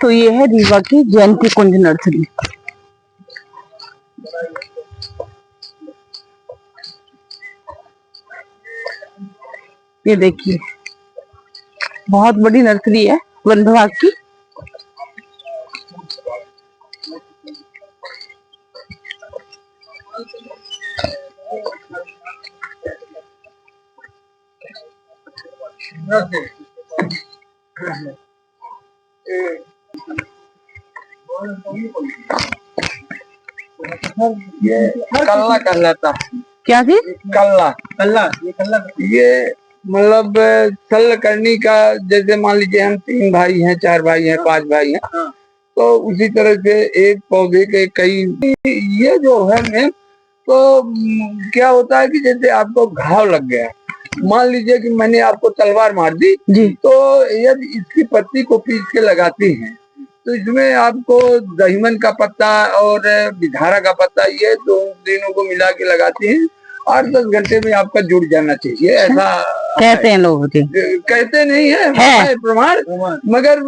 तो ये है रीवा की जयंती कुंज नर्सरी। ये देखिए बहुत बड़ी नर्सरी है वन विभाग की। ये कल्ला कहलाता है। क्या जी? कल्ला कल्ला ये मतलब सल करनी का, जैसे मान लीजिए हम 3 भाई हैं, 4 भाई हैं, 5 भाई हैं, तो उसी तरह से एक पौधे के कई ये जो है में तो क्या होता है कि जैसे आपको घाव लग गया, मान लीजिए कि मैंने आपको तलवार मार दी जी, तो यदि इसकी पत्ती को पीस के लगाती हैं तो इसमें आपको दहीमन का पत्ता और बिधारा का पत्ता, ये तीनों को मिला के लगाती हैं और 10 घंटे में आपका जुड़ जाना चाहिए, ऐसा कहते हैं लोग। कहते नहीं है प्रमाण, मगर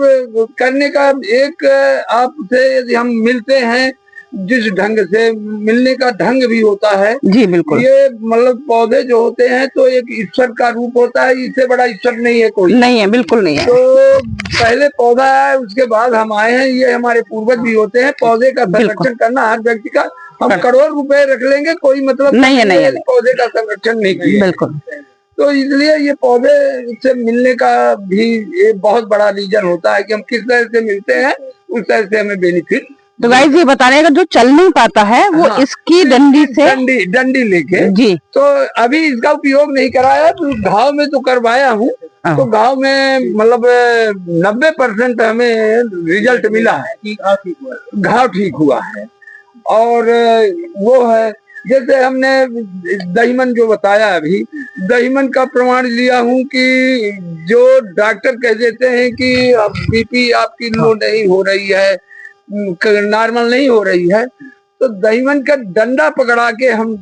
करने का एक आपसे यदि हम मिलते हैं, जिस ढंग से मिलने का ढंग भी होता है जी बिल्कुल। ये मतलब पौधे जो होते हैं तो एक ईश्वर का रूप होता है, इससे बड़ा ईश्वर नहीं है कोई, नहीं है, बिल्कुल नहीं है। तो पहले पौधा है, उसके बाद हम आए हैं, ये हमारे पूर्वज भी होते हैं। पौधे का संरक्षण करना हर व्यक्ति का, हम करोड़ रुपए रख लेंगे कोई मतलब नहीं है, पौधे का संरक्षण नहीं किया बिल्कुल। तो इसलिए ये पौधे से मिलने का भी एक बहुत बड़ा रीजन होता है कि हम किस तरह से मिलते हैं, उस तरह से हमें बेनिफिट। तो गाइस ये बता रहे हैं जो चल नहीं पाता है वो इसकी डंडी से डंडी लेके जी, तो अभी इसका उपयोग नहीं कराया, तो घाव में तो करवाया हूँ, तो गांव में मतलब 90% हमें रिजल्ट मिला है, घाव ठीक हुआ है। और वो है जैसे हमने दहीमन जो बताया, अभी दहीमन का प्रमाण लिया हूँ कि जो डॉक्टर कह देते हैं कि बीपी आपकी लो नहीं हो रही है, नॉर्मल नहीं हो रही है, तो दहीमन का डंडा पकड़ा के हम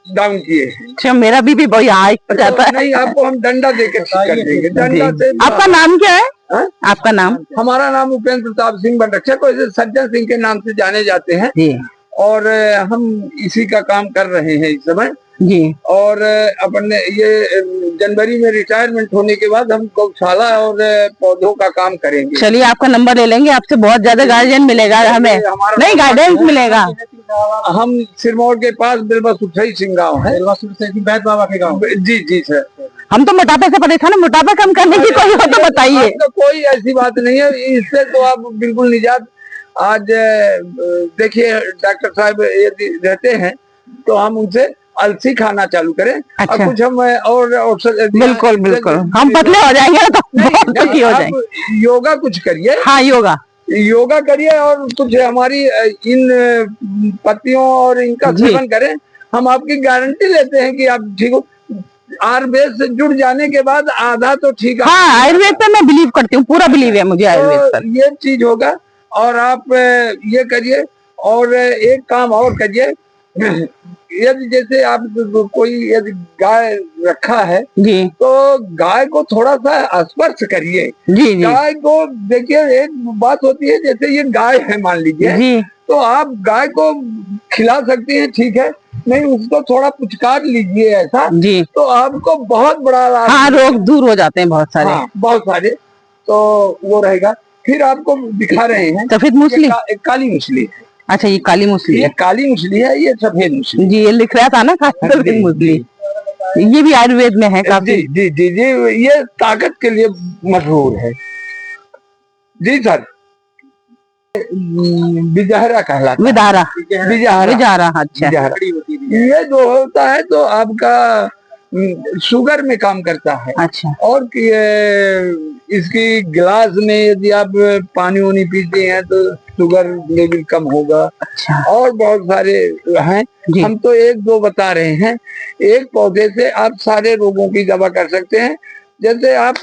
डाउन किए। अच्छा, मेरा बीपी बहुत हाई हो जाता है। नहीं, आपको हम डंडा देके ठीक कर देंगे, डंडा से। आपका नाम क्या है? हा? आपका नाम? हमारा नाम उपेंद्र प्रताप सिंह वनरक्षक, वैसे सज्जन सिंह के नाम से जाने जाते हैं और हम इसी का काम कर रहे हैं इस समय जी। और अपने ये जनवरी में रिटायरमेंट होने के बाद हम गौशाला और पौधों का काम करेंगे। चलिए आपका नंबर ले लेंगे, आपसे बहुत ज्यादा गाइडेंस मिलेगा हमें, नहीं गाइडेंस मिलेगा। हम सिरमौर के पास बिलवा सुखई सिंह गाँव है, बैद बाबा के गाँव। जी जी सर। हम तो मोटापे से परेशान है, मोटापा कम करने की कोई हो तो बताइए। तो कोई ऐसी बात नहीं है, इससे तो आप बिल्कुल निजात। आज देखिए डॉक्टर साहब यदि रहते हैं तो हम उनसे अलसी खाना चालू करें। अच्छा। और कुछ हम और बिल्कुल बिल्कुल हम पतले हो जाएंगे तो बहुत दुखी हो जाएंगे। योगा कुछ करिए। हाँ, योगा करिए और कुछ हमारी इन पत्तियों और इनका सेवन करें, हम आपकी गारंटी लेते हैं कि आप ठीक हो। आयुर्वेद से जुड़ जाने के बाद आधा तो ठीक है। हाँ, आयुर्वेद पे मैं बिलीव करती हूँ, पूरा बिलीव है मुझे आयुर्वेद पर। ये चीज होगा और आप ये करिए। और एक काम और करिए, यदि जैसे आप कोई यदि गाय रखा है जी, तो गाय को थोड़ा सा स्पर्श करिए जी। गाय को देखिए, एक बात होती है जैसे ये गाय है मान लीजिए, तो आप गाय को खिला सकती हैं, ठीक है, नहीं उसको थोड़ा पुचकार लीजिए ऐसा जी, तो आपको बहुत बड़ा लाभ। हाँ, रोग दूर हो जाते हैं बहुत सारे। हाँ, बहुत सारे, तो वो रहेगा। फिर आपको दिखा रहे हैं सफेद मूसली, एक काली मूसली है। अच्छा, ये काली मूसली, ये काली मूसली है, ये सफेद मूसली जी, ये लिख रहा था ना सफेद मूसली। ये भी आयुर्वेद में है काफी। जी जी जी, ये ताकत के लिए मशहूर है जी सर। बिजहरा कहलाता है। बिजहरा, अच्छा। ये जो होता है तो आपका शुगर में काम करता है। अच्छा। और इसकी गिलास में यदि आप पानी वानी पीते हैं तो शुगर लेवल कम होगा। अच्छा। और बहुत सारे हैं, हम तो एक दो बता रहे हैं। एक पौधे से आप सारे रोगों की दवा कर सकते हैं। जैसे आप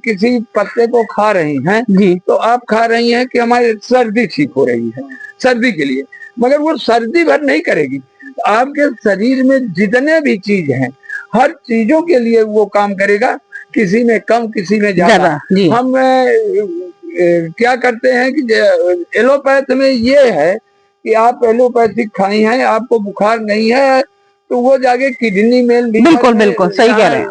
किसी पत्ते को खा रही हैं जी, तो आप खा रही हैं कि हमारी सर्दी ठीक हो रही है, सर्दी के लिए, मगर वो सर्दी भर नहीं करेगी। आपके शरीर में जितने भी चीज हैं, हर चीजों के लिए वो काम करेगा, किसी में कम किसी में ज्यादा। हम क्या करते हैं कि एलोपैथ में ये है कि आप एलोपैथिक खाई हैं, आपको बुखार नहीं है, तो वो जाके किडनी में बिल्कुल बिल्कुल सही कह रहे हैं,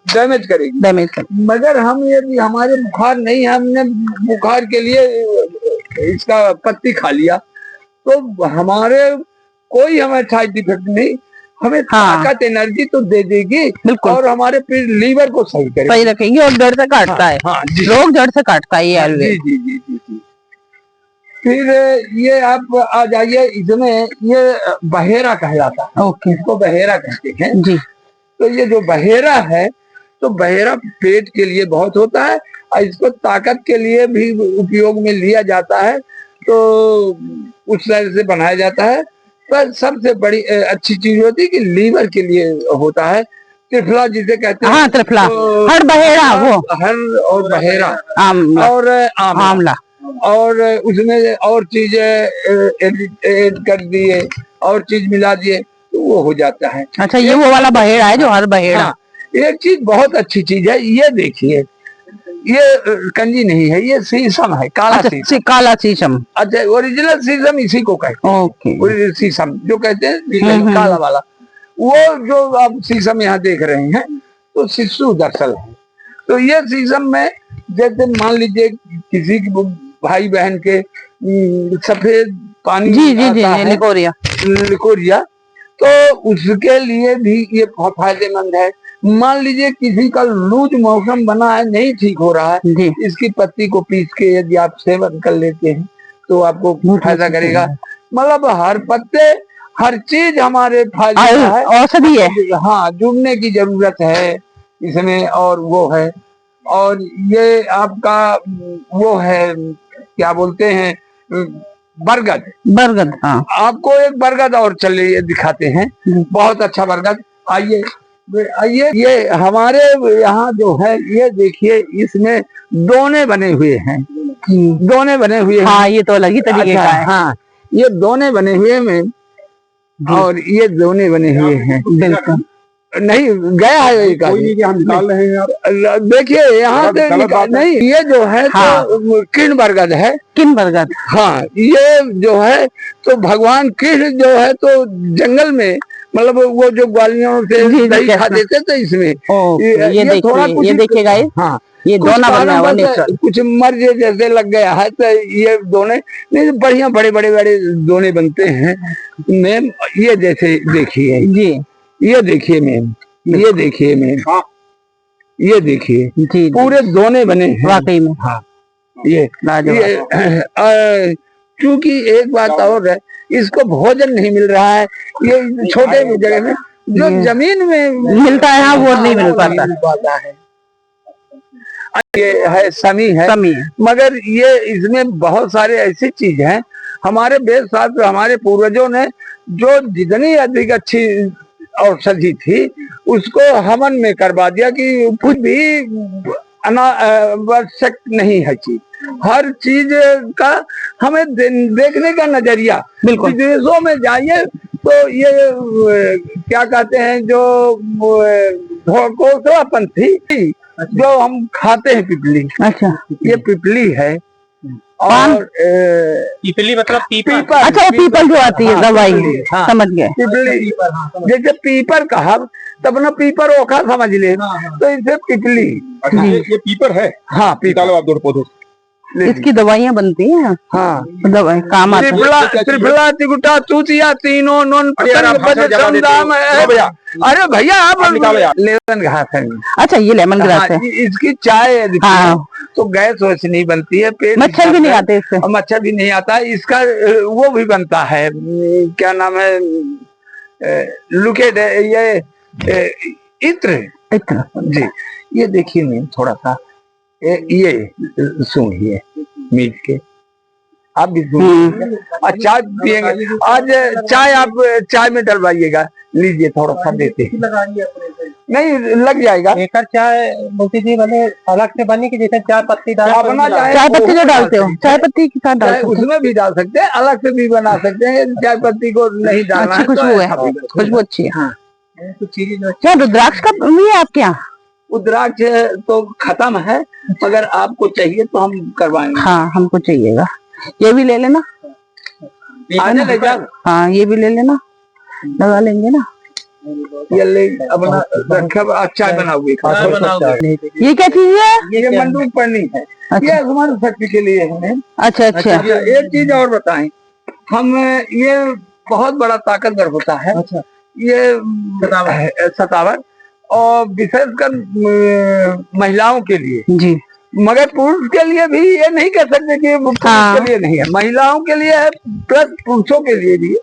डैमेज करेगी। मगर हम यदि हमारे बुखार नहीं है, हमने बुखार के लिए इसका पत्ती खा लिया, तो हमारे कोई हमें साइड इफेक्ट नहीं, हमें ताकत एनर्जी तो दे देगी और हमारे फिर लीवर को सही रखेगी और जड़ से काटता है। रोग जड़ से काटता है ये आयुर्वेद। जी जी जी जी। फिर ये आप आ जाइए, इसमें ये बहेरा कहलाता है। ओके, इसको बहेरा कहते हैं जी। तो ये जो बहेरा है, तो बहेरा पेट के लिए बहुत होता है और इसको ताकत के लिए भी उपयोग में लिया जाता है, तो उस तरह से बनाया जाता है। पर सबसे बड़ी अच्छी चीज होती है कि लीवर के लिए होता है, त्रिफला जिसे कहते हैं। हाँ, त्रिफला, तो हर बहेरा, वो हर और बहेरा आमला और आमला और उसमें और चीज ऐड कर दिए और चीज मिला दिए तो वो हो जाता है। अच्छा, ये वो वाला बहेड़ा है जो हर बहेड़ा। हाँ, एक चीज बहुत अच्छी चीज है, ये देखिए, ये कंजी नहीं है, ये शीशम है, काला शीशम। काला शीशम, अच्छा, ओरिजिनल शीशम इसी को कहते हैं। ओके, शीशम जो कहते हैं काला वाला, वो जो आप शीशम यहाँ देख रहे हैं तो शिशु दरअसल है। तो ये शीशम में जैसे मान लीजिए किसी की भाई बहन के सफेद पानी आता है, लिकोरिया, तो उसके लिए भी ये बहुत फायदेमंद है। मान लीजिए किसी का लूज मौसम बना है, नहीं ठीक हो रहा है, इसकी पत्ती को पीस के यदि आप सेवन कर लेते हैं तो आपको फायदा करेगा। मतलब हर पत्ते, हर चीज हमारे फायदे है, औषधि है। हाँ, जुड़ने की जरूरत है इसमें, और वो है, और ये आपका वो है, क्या बोलते हैं, बरगद। हाँ, आपको एक बरगद और चलिए दिखाते हैं, बहुत अच्छा बरगद। आइए आइए, ये हमारे यहाँ जो है, ये देखिए, इसमें दोने बने हुए हैं, दोने बने हुए हैं। हाँ, ये तो अलग ही तरीके का है। हाँ, ये दोने बने हुए में, और ये दोने बने हुए हैं। बिल्कुल नहीं गया है एक हम निकाल रहे हैं। देखिए यहाँ से नहीं, ये जो है तो किन बरगद है, किन बरगद। हाँ, ये जो है तो भगवान कृष्ण जो है तो जंगल में, मतलब वो जो ग्वालियों से दही खाते थे, तो इसमें ये थोड़ा ये देखिएगा, हाँ, ये दोना बना हुआ कुछ मर्ज जैसे लग गया है, तो ये दोने नहीं, बढ़िया बड़े बड़े बड़े दोने बनते हैं। मैम ये जैसे देखिए जी, ये देखिए मैम, ये देखिए मैम, ये देखिए पूरे दोने बने हैं वाकई में। हाँ, ये क्योंकि एक बात और है, इसको भोजन नहीं मिल रहा है, ये छोटे जगह में जो जमीन में मिलता है, हाँ, वो नहीं मिल पाता है। ये है समी है, मगर ये इसमें बहुत सारे ऐसी चीज हैं, हमारे वेद शास्त्र, हमारे पूर्वजों ने जो जितनी अधिक अच्छी औषधि थी उसको हवन में करवा दिया कि कुछ भी अनावश्यक नहीं है चीज, हर चीज का हमें देखने का नजरिया। विदेशों में जाइए तो ये क्या कहते हैं, जो कोसवापंथी जो हम खाते हैं पिपली, अच्छा, ये पिपली है, और पीपली मतलब पीपल। अच्छा, वो पीपल जो आती है दवाई, हाँ, समझ गए, पिपली, जैसे पीपर कहा तब ना पीपर ओखा समझ ले, तो इसे पिपली। अच्छा, ये पीपर है, हाँ, पीपल आप दो पौधे, इसकी दवाइयाँ बनती हैं। हाँ, दवाई काम आती है। त्रिफला तिगुटा तूतिया तीनों नोन अरे भैया आप लेमन घास है। अच्छा, ये लेमन ग्रास है, इसकी चाय तो गैस वैस नहीं बनती है, पेट मच्छर भी नहीं आते इससे, मच्छर भी नहीं आता, इसका वो भी बनता है, क्या नाम है, लुकेट, ये इत्र जी। ये देखिए मैम, थोड़ा सा ये सूंघिए मीट के, आप भी सूंघिए, और चाय पियेंगे, आज चाय आप चाय में डलवाइएगा, लीजिए थोड़ा सा देते हैं, नहीं लग जाएगा। एक चाय बोलती थी मैंने अलग से बनी कि जैसे चाय पत्ती चाय पत्ती जो डालते हो, चाय पत्ती के साथ डालते हो, उसमें भी डाल सकते हैं, अलग से भी बना सकते हैं, चाय पत्ती को नहीं डालना है। खुशबू है, खुशबू अच्छी है। क्या रुद्राक्ष का भी है आपके यहाँ? रुद्राक्ष तो खत्म है, अगर आपको चाहिए तो हम करवाएंगे। हाँ हमको चाहिएगा, ये भी ले लेना। आने ले जाओ। हाँ ये भी ले लेना, लगा लेंगे ना। ये ले अपना रखा, चाय बनाओगे। ये क्या चीज है? ये मंदूक पढ़नी है। अच्छा। ये हमारे शक्ति के लिए है। अच्छा अच्छा। एक चीज और बताएं, हम ये बहुत बड़ा ताकतवर होता है। अच्छा। ये सतावर और विशेषकर महिलाओं के लिए जी, मगर पुरुष के लिए भी ये नहीं कह सकते कि पुरुष के लिए नहीं है, महिलाओं के लिए है, प्लस पुरुषों के लिए भी।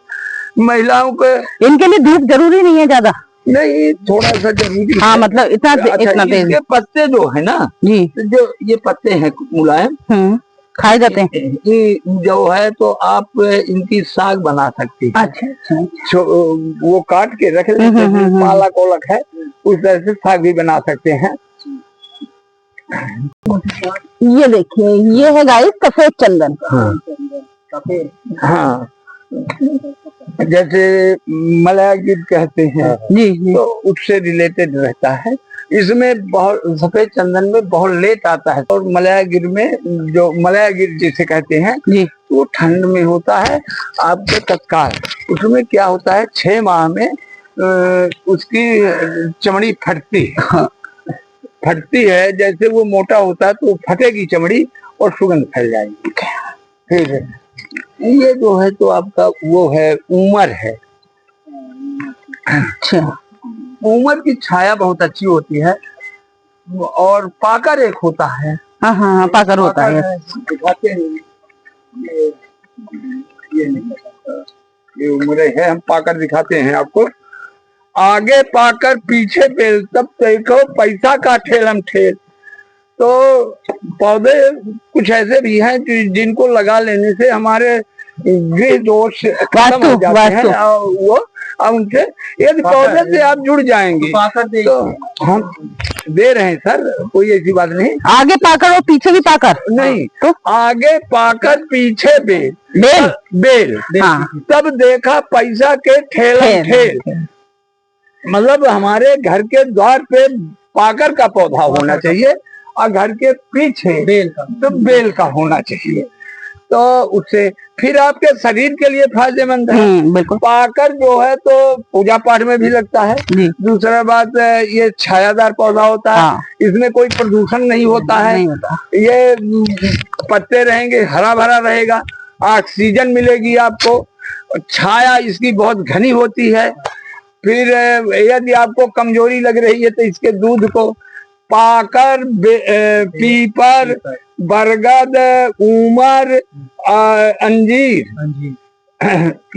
महिलाओं को इनके लिए धूप जरूरी नहीं है ज्यादा? नहीं, थोड़ा सा जरूरी। हाँ मतलब इतना इतना तेज। इसके पत्ते जो है ना जी, जो ये पत्ते हैं मुलायम, खाए जाते हैं ये जो है, तो आप इनकी साग बना सकती हैं। अच्छा। वो काट के रख लेते हैं, पालक ओलक है, उस तरह से साग भी बना सकते हैं। ये देखिए, ये है गाइस सफेद चंदन। हाँ जैसे मलयागिर कहते हैं जी, जी, तो उससे रिलेटेड रहता है। इसमें बहुत सफेद चंदन में बहुत लेट आता है, और मलयागिर में जो मलयागिर जिसे कहते हैं जी, वो ठंड में होता है आपके तत्काल। उसमें क्या होता है, 6 माह में उसकी चमड़ी फटती है। हाँ। फटती है, जैसे वो मोटा होता है तो फटेगी चमड़ी और सुगंध फैल जाएगी। ठीक है, ये जो है तो आपका वो है उमर है। अच्छा। उमर की छाया बहुत अच्छी होती है, और पाकर एक होता है। हाँ हाँ पाकर होता है। दिखाते हैं, ये उम्र है, हम पाकर दिखाते हैं आपको। आगे पाकर पीछे पेल, तब देखो पैसा का ठेलम ठेल। तो पौधे कुछ ऐसे भी हैं जिनको लगा लेने से हमारे गृह दोष खत्म हो जाते हैं, वो उनसे यदि पौधे से आप जुड़ जाएंगे तो हम दे रहे हैं सर, कोई ऐसी बात नहीं। आगे पाकर और पीछे भी पाकर नहीं, तो आगे पाकर पीछे बेल बेल बेल। हाँ। तब देखा पैसा के ठेलम ठेल। मतलब हमारे घर के द्वार पे पाकर का पौधा होना चाहिए, और घर के पीछे बेल का, तो बेल का होना चाहिए। तो उससे फिर आपके शरीर के लिए फायदेमंद है। पाकर जो है तो पूजा पाठ में भी लगता है। दूसरा बात, ये छायादार पौधा होता है। हाँ। इसमें कोई प्रदूषण नहीं होता है। नहीं होता। ये पत्ते रहेंगे, हरा भरा रहेगा, ऑक्सीजन मिलेगी आपको, छाया इसकी बहुत घनी होती है। फिर यदि आपको कमजोरी लग रही है तो इसके दूध को पाकर, पीपर, बरगद, उमर, अंजीर,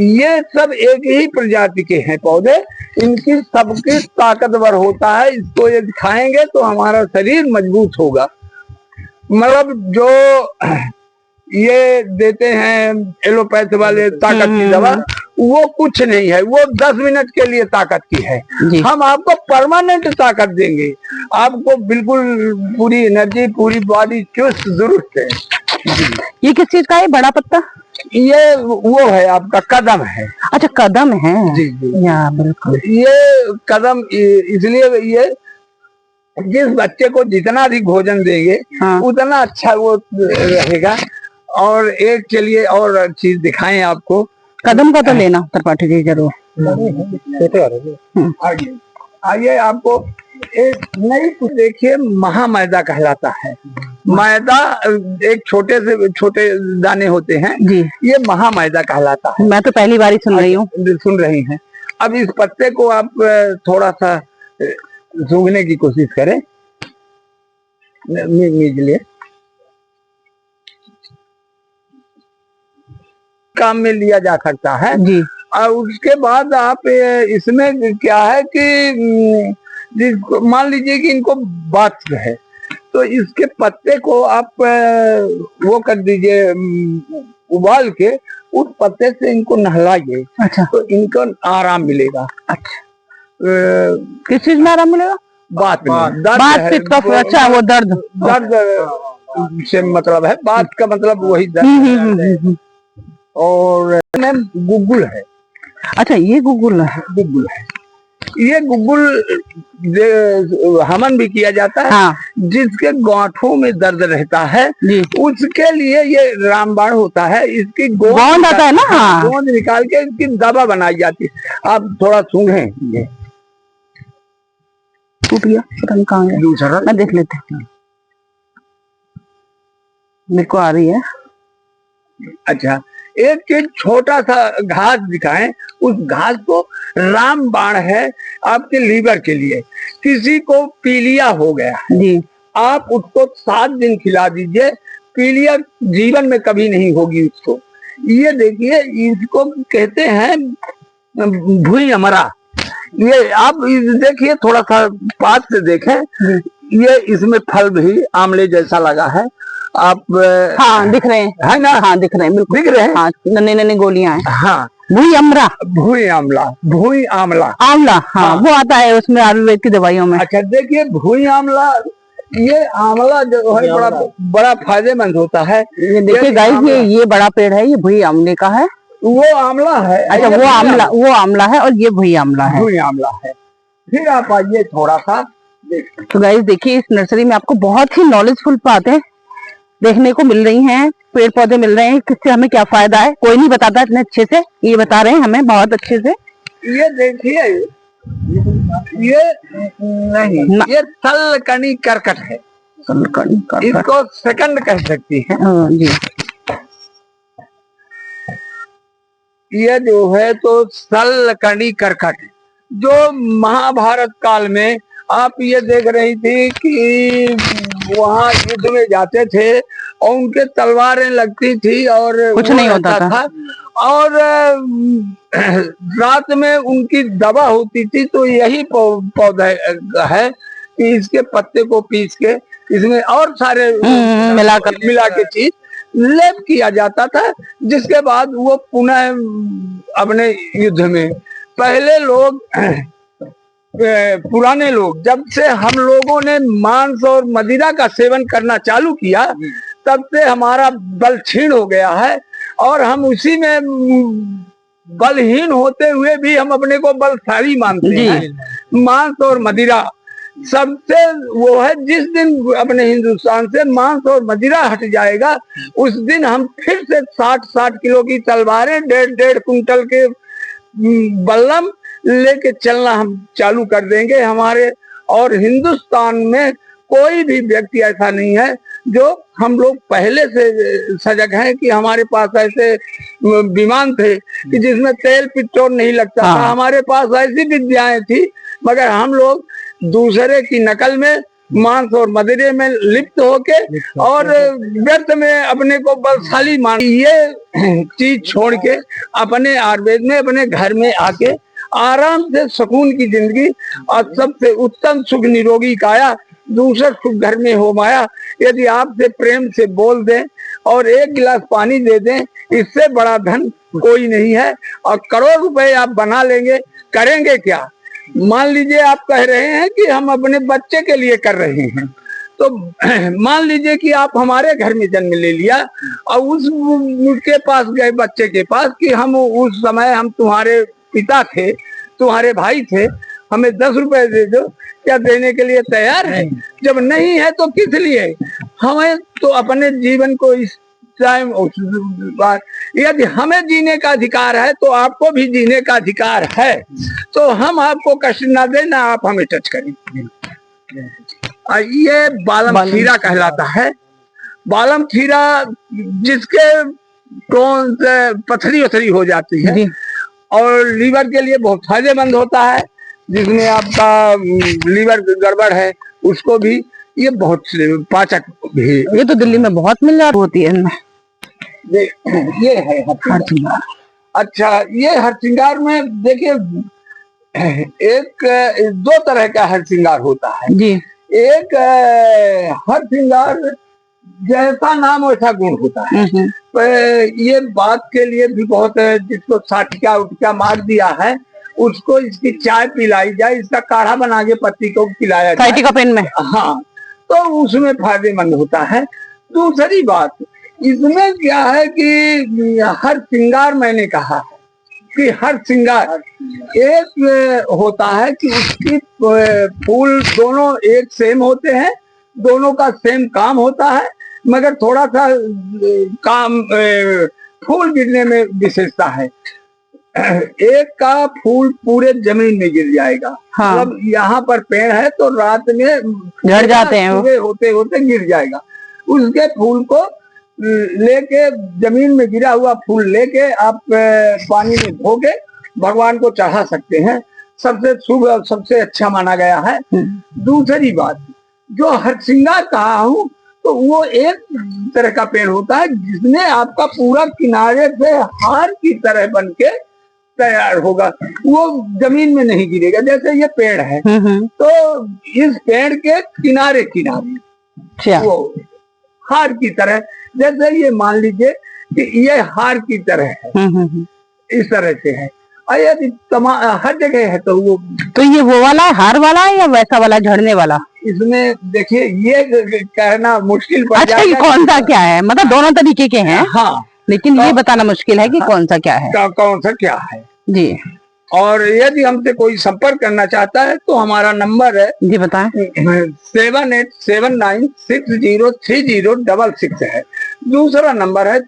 ये सब एक ही प्रजाति के हैं पौधे। इनकी सबकी ताकतवर होता है। इसको यदि खाएंगे तो हमारा शरीर मजबूत होगा। मतलब जो ये देते हैं एलोपैथ वाले ताकत की दवा, वो कुछ नहीं है, वो 10 मिनट के लिए ताकत की है। हम आपको परमानेंट ताकत देंगे, आपको बिल्कुल पूरी एनर्जी, पूरी बॉडी चुस्त दुरुस्त है। ये किस चीज का है बड़ा पत्ता? ये वो है आपका कदम है। अच्छा कदम है जी जी, बिल्कुल। ये कदम इसलिए, ये जिस बच्चे को जितना अधिक भोजन देंगे हाँ, उतना अच्छा वो रहेगा। और एक चलिए और चीज दिखाएं आपको, कदम का तो लेना त्रिपाठी जी जरूर। आइए आपको एक नई, देखिए महामैदा कहलाता है। मैदा एक छोटे से छोटे दाने होते हैं जी, ये महामैदा कहलाता है। मैं तो पहली बार ही सुन रही हूँ। सुन रही हैं। अब इस पत्ते को आप थोड़ा सा सूंघने की कोशिश करें, लिए काम में लिया जा सकता है जी। और उसके बाद आप इसमें क्या है कि मान लीजिए कि इनको बात है, तो इसके पत्ते को आप वो कर दीजिए, उबाल के उस पत्ते से इनको नहलाइए। अच्छा। तो इनको आराम मिलेगा। अच्छा। किस चीज में आराम मिलेगा? बात में, दर्द। अच्छा, वो दर्द से मतलब है, बात का मतलब वही दर्द। और गुगुल है। अच्छा, ये गुगुल है। गुगुल है, ये गुग्गुल हवन भी किया जाता है। हाँ। जिसके गांठों में दर्द रहता है उसके लिए ये रामबाण होता है। इसकी गोंद आता है ना, हाँ। गोंद निकाल के इसकी दवा बनाई जाती है। आप थोड़ा सूंघे, ये टूट गया, पता नहीं कहाँ है, दूसरा मैं देख लेते हैं। मेरे को आ रही है। अच्छा, एक छोटा सा घास दिखाएं, उस घास को रामबाण है आपके लीवर के लिए। किसी को पीलिया हो गया जी, आप उसको 7 दिन खिला दीजिए, पीलिया जीवन में कभी नहीं होगी उसको। ये देखिए, इसको कहते हैं भुई अमरा। ये आप देखिए, थोड़ा सा पास से देखें, ये इसमें फल भी आमले जैसा लगा है। आप हाँ दिख रहे हैं, है ना? हाँ दिख रहे हैं, बिल्कुल दिख रहे हैं। हाँ, नन्हे नन्हे गोलियां हैं। हाँ, भुई अमरा, भुई आमला, भुई आमला, आंवला। हाँ, वो आता है उसमें आयुर्वेद की दवाइयों में। अच्छा, देखिए भुई आमला, ये आंवला जो है बड़ा फायदेमंद होता है। ये देखिए गाइस, ये बड़ा पेड़ है, ये भुई आमले का है। वो आमला है। अच्छा, वो आमला है और ये भुई आमला है। भुई आमला है। फिर आप आइए थोड़ा सा। तो गाइस देखिए, इस नर्सरी में आपको बहुत ही नॉलेजफुल बातें देखने को मिल रही हैं, पेड़ पौधे मिल रहे हैं, किससे हमें क्या फायदा है। कोई नहीं बताता इतने अच्छे से, ये बता रहे हैं हमें बहुत अच्छे से। ये देखिए, ये नहीं, ये सलकनी करकट है। सलकनी करकट, इसको सेकंड कह सकती है जी। ये जो है तो सलकनी करकट, जो महाभारत काल में आप ये देख रही थी कि वहाँ युद्ध में जाते थे और उनके तलवारें लगती थी और कुछ नहीं होता था। और रात में उनकी दवा होती थी। तो यही पौधा है कि इसके पत्ते को पीस के इसमें और सारे मिला के चीज लेप किया जाता था, जिसके बाद वो पुनः अपने युद्ध में। पहले लोग, पुराने लोग, जब से हम लोगों ने मांस और मदिरा का सेवन करना चालू किया, तब से हमारा बल क्षीण हो गया है और हम उसी में बलहीन होते हुए भी हम अपने को बलशाली मानते हैं। मांस और मदिरा सबसे वो है, जिस दिन अपने हिंदुस्तान से मांस और मदिरा हट जाएगा, उस दिन हम फिर से 60 किलो की तलवारें, 1.5 कुंटल के बल्लम लेके चलना हम चालू कर देंगे हमारे। और हिंदुस्तान में कोई भी व्यक्ति ऐसा नहीं है जो, हम लोग पहले से सजग हैं कि हमारे पास ऐसे विमान थे कि जिसमें तेल पेट्रोल नहीं लगता था। हमारे पास ऐसी विद्याएं थी, मगर हम लोग दूसरे की नकल में, मांस और मदिरे में लिप्त होके और व्यर्थ में अपने को बलशाली मान, ये चीज छोड़ के अपने आयुर्वेद में, अपने घर में आके आराम से सुकून की जिंदगी और सबसे उत्तम सुख निरोगी काया, दूसरा सुख घर में हो माया। यदि आपसे प्रेम से बोल दें और 1 गिलास पानी दे दें, इससे बड़ा धन कोई नहीं है। और करोड़ रुपए आप बना लेंगे, करेंगे क्या? मान लीजिए आप कह रहे हैं कि हम अपने बच्चे के लिए कर रहे हैं, तो मान लीजिए कि आप हमारे घर में जन्म ले लिया और उसके पास गए, बच्चे के पास, कि हम उस समय हम तुम्हारे पिता थे, तुम्हारे भाई थे, हमें 10 रुपए दे दो। क्या देने के लिए तैयार है? जब नहीं है तो किस लिए? हमें तो अपने जीवन को इस टाइम, यदि हमें जीने का अधिकार है तो आपको भी जीने का अधिकार है। तो हम आपको कष्ट ना दें, ना आप हमें टच करें। ये बालम खीरा कहलाता है। बालम खीरा जिसके कौन से पथरी वथरी हो जाती है और लीवर के लिए बहुत फायदेमंद होता है। जिसमें आपका लीवर गड़बड़ है उसको भी ये बहुत पाचक भी। ये तो दिल्ली में बहुत मिल जाती होती है इनमें। ये है हरसिंगार। अच्छा, ये हरसिंगार में देखिए, एक 2 तरह का हरसिंगार होता है जी। एक हरसिंगार जैसा नाम वैसा गुण होता है। ये बात के लिए भी बहुत है, जिसको साटिका उटिका मार दिया है उसको इसकी चाय पिलाई जाए, इसका काढ़ा बना के पत्ती को पिलाया जाए साटिका पेन में। हाँ, तो उसमें फायदेमंद होता है। दूसरी बात, इसमें क्या है कि हरसिंगार मैंने कहा है, कि हर श्रृंगार एक होता है कि उसकी फूल दोनों एक सेम होते हैं, दोनों का सेम काम होता है, मगर थोड़ा सा काम फूल गिरने में विशेषता है। एक का फूल पूरे जमीन में गिर जाएगा, हाँ। मतलब यहाँ पर पेड़ है तो रात में झड़ जाते हैं, सुबह होते होते गिर जाएगा। उसके फूल को लेके जमीन में गिरा हुआ फूल लेके आप पानी में धो के भगवान को चढ़ा सकते हैं, सबसे शुभ और सबसे अच्छा माना गया है। दूसरी बात, जो हरसिंगार कहा हूँ तो वो एक तरह का पेड़ होता है जिसमें आपका पूरा किनारे से हार की तरह बन के तैयार होगा, वो जमीन में नहीं गिरेगा। जैसे ये पेड़ है तो इस पेड़ के किनारे किनारे वो हार की तरह, जैसे ये मान लीजिए कि ये हार की तरह है, इस तरह से है। और यदि हर जगह है तो ये वो वाला है, हार वाला है या वैसा वाला झड़ने वाला? इसमें देखिए ये कहना मुश्किल पड़ जाएगा। अच्छा, ये कौन सा क्या है? मतलब दोनों तरीके के हैं, हाँ, लेकिन ये बताना मुश्किल है कि कौन सा क्या है। कौन सा क्या है जी। और यदि हमसे कोई संपर्क करना चाहता है तो हमारा नंबर है, जी बताएं, 7879603066 है। दूसरा नंबर है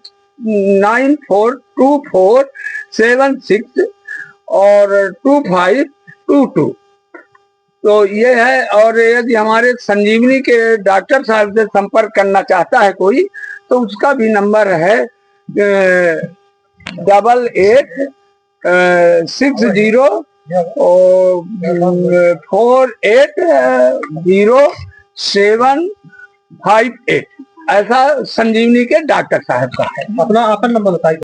942476 और 2522। तो ये है। और यदि हमारे संजीवनी के डॉक्टर साहब से संपर्क करना चाहता है कोई तो उसका भी नंबर है 8860480758। ऐसा संजीवनी के डॉक्टर साहब का है। अपना नंबर बताइए।